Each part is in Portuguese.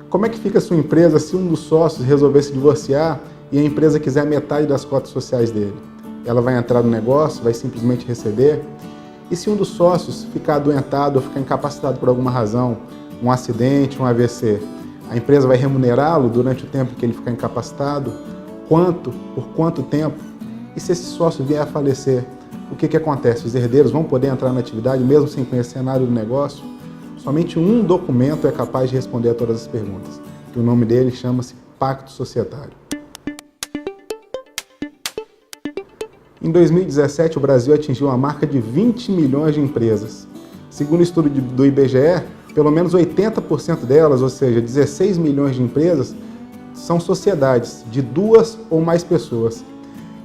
Como é que fica a sua empresa se um dos sócios resolver se divorciar e a empresa quiser metade das cotas sociais dele? Ela vai entrar no negócio, vai simplesmente receber? E se um dos sócios ficar adoentado ou ficar incapacitado por alguma razão, um acidente, um AVC, a empresa vai remunerá-lo durante o tempo que ele ficar incapacitado? Quanto? Por quanto tempo? E se esse sócio vier a falecer, o que acontece? Os herdeiros vão poder entrar na atividade mesmo sem conhecer nada do negócio? Somente um documento é capaz de responder a todas as perguntas. E o nome dele chama-se Pacto Societário. Em 2017, o Brasil atingiu a marca de 20 milhões de empresas. Segundo o estudo do IBGE, pelo menos 80% delas, ou seja, 16 milhões de empresas, são sociedades de 2 ou mais pessoas.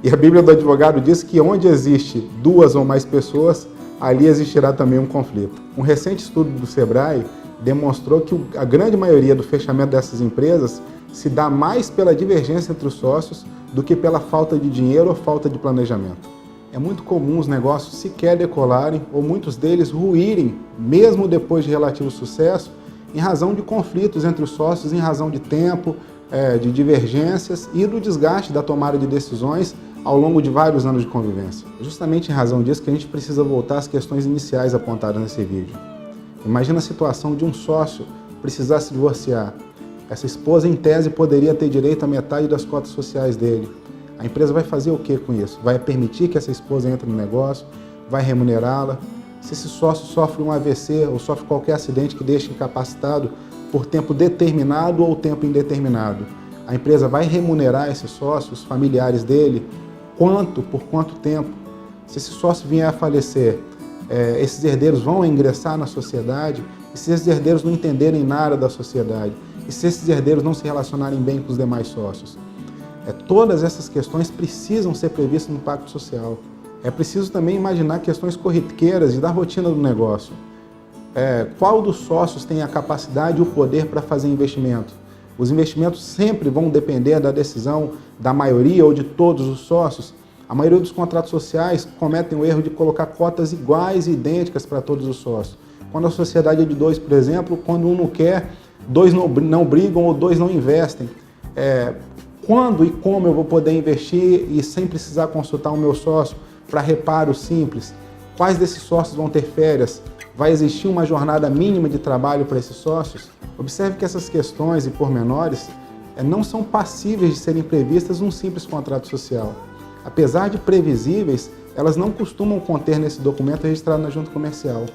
E a Bíblia do Advogado diz que onde existe 2 ou mais pessoas, ali existirá também um conflito. Um recente estudo do Sebrae demonstrou que a grande maioria do fechamento dessas empresas se dá mais pela divergência entre os sócios do que pela falta de dinheiro ou falta de planejamento. É muito comum os negócios sequer decolarem ou muitos deles ruírem, mesmo depois de relativo sucesso, em razão de conflitos entre os sócios, em razão de tempo, de divergências e do desgaste da tomada de decisões ao longo de vários anos de convivência. Justamente em razão disso que a gente precisa voltar às questões iniciais apontadas nesse vídeo. Imagina a situação de um sócio precisar se divorciar. Essa esposa, em tese, poderia ter direito à metade das cotas sociais dele. A empresa vai fazer o que com isso? Vai permitir que essa esposa entre no negócio? Vai remunerá-la? Se esse sócio sofre um AVC ou sofre qualquer acidente que deixe incapacitado por tempo determinado ou tempo indeterminado, a empresa vai remunerar esse sócio, os familiares dele? Quanto? Por quanto tempo? Se esse sócio vier a falecer, esses herdeiros vão ingressar na sociedade? E se esses herdeiros não entenderem nada da sociedade? E se esses herdeiros não se relacionarem bem com os demais sócios? Todas essas questões precisam ser previstas no Pacto Social. É preciso também imaginar questões corriqueiras e da rotina do negócio. Qual dos sócios tem a capacidade e o poder para fazer investimento? Os investimentos sempre vão depender da decisão da maioria ou de todos os sócios. A maioria dos contratos sociais cometem o erro de colocar cotas iguais e idênticas para todos os sócios. Quando a sociedade é de 2, por exemplo, quando um não quer, 2 não brigam ou 2 não investem. Quando e como eu vou poder investir e sem precisar consultar o meu sócio para reparo simples? Quais desses sócios vão ter férias? Vai existir uma jornada mínima de trabalho para esses sócios? Observe que essas questões e pormenores não são passíveis de serem previstas num simples contrato social. Apesar de previsíveis, elas não costumam conter nesse documento registrado na junta comercial.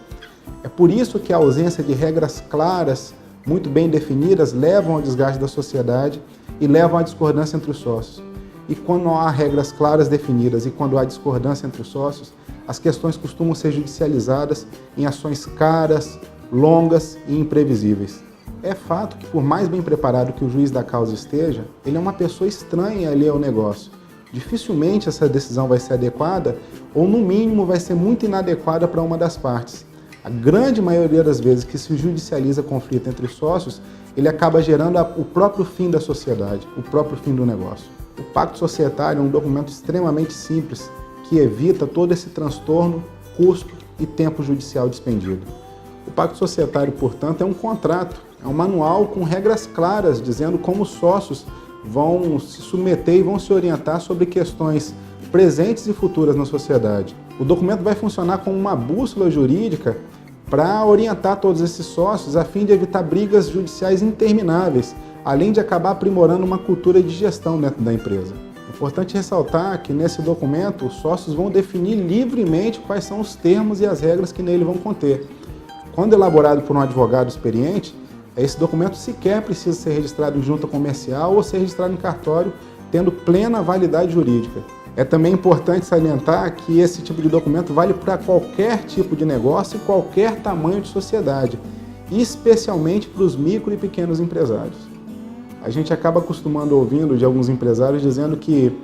É por isso que a ausência de regras claras, muito bem definidas, levam ao desgaste da sociedade e levam à discordância entre os sócios. E quando não há regras claras definidas e quando há discordância entre os sócios, as questões costumam ser judicializadas em ações caras, longas e imprevisíveis. É fato que, por mais bem preparado que o juiz da causa esteja, ele é uma pessoa estranha ali ao negócio. Dificilmente essa decisão vai ser adequada ou, no mínimo, vai ser muito inadequada para uma das partes. A grande maioria das vezes que se judicializa conflito entre sócios, ele acaba gerando o próprio fim da sociedade, o próprio fim do negócio. O Pacto Societário é um documento extremamente simples que evita todo esse transtorno, custo e tempo judicial despendido. O Pacto Societário, portanto, é um contrato, é um manual com regras claras dizendo como os sócios vão se submeter e vão se orientar sobre questões presentes e futuras na sociedade. O documento vai funcionar como uma bússola jurídica para orientar todos esses sócios a fim de evitar brigas judiciais intermináveis, além de acabar aprimorando uma cultura de gestão dentro da empresa. É importante ressaltar que nesse documento os sócios vão definir livremente quais são os termos e as regras que nele vão conter. Quando elaborado por um advogado experiente, esse documento sequer precisa ser registrado em junta comercial ou ser registrado em cartório, tendo plena validade jurídica. É também importante salientar que esse tipo de documento vale para qualquer tipo de negócio e qualquer tamanho de sociedade, especialmente para os micro e pequenos empresários. A gente acaba acostumando ouvindo de alguns empresários dizendo que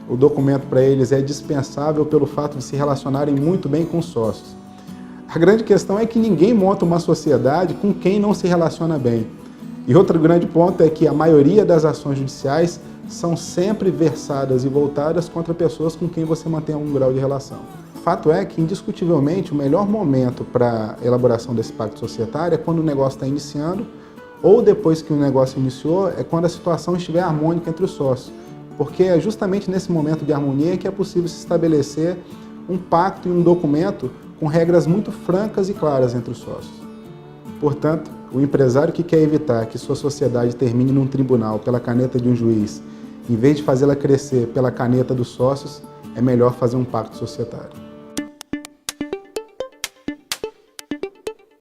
o documento para eles é dispensável pelo fato de se relacionarem muito bem com os sócios. A grande questão é que ninguém monta uma sociedade com quem não se relaciona bem. E outro grande ponto é que a maioria das ações judiciais são sempre versadas e voltadas contra pessoas com quem você mantém algum grau de relação. Fato é que, indiscutivelmente, o melhor momento para a elaboração desse pacto societário é quando o negócio está iniciando ou depois que o negócio iniciou, é quando a situação estiver harmônica entre os sócios. Porque é justamente nesse momento de harmonia que é possível se estabelecer um pacto e um documento com regras muito francas e claras entre os sócios. Portanto, o empresário que quer evitar que sua sociedade termine num tribunal pela caneta de um juiz, em vez de fazê-la crescer pela caneta dos sócios, é melhor fazer um pacto societário.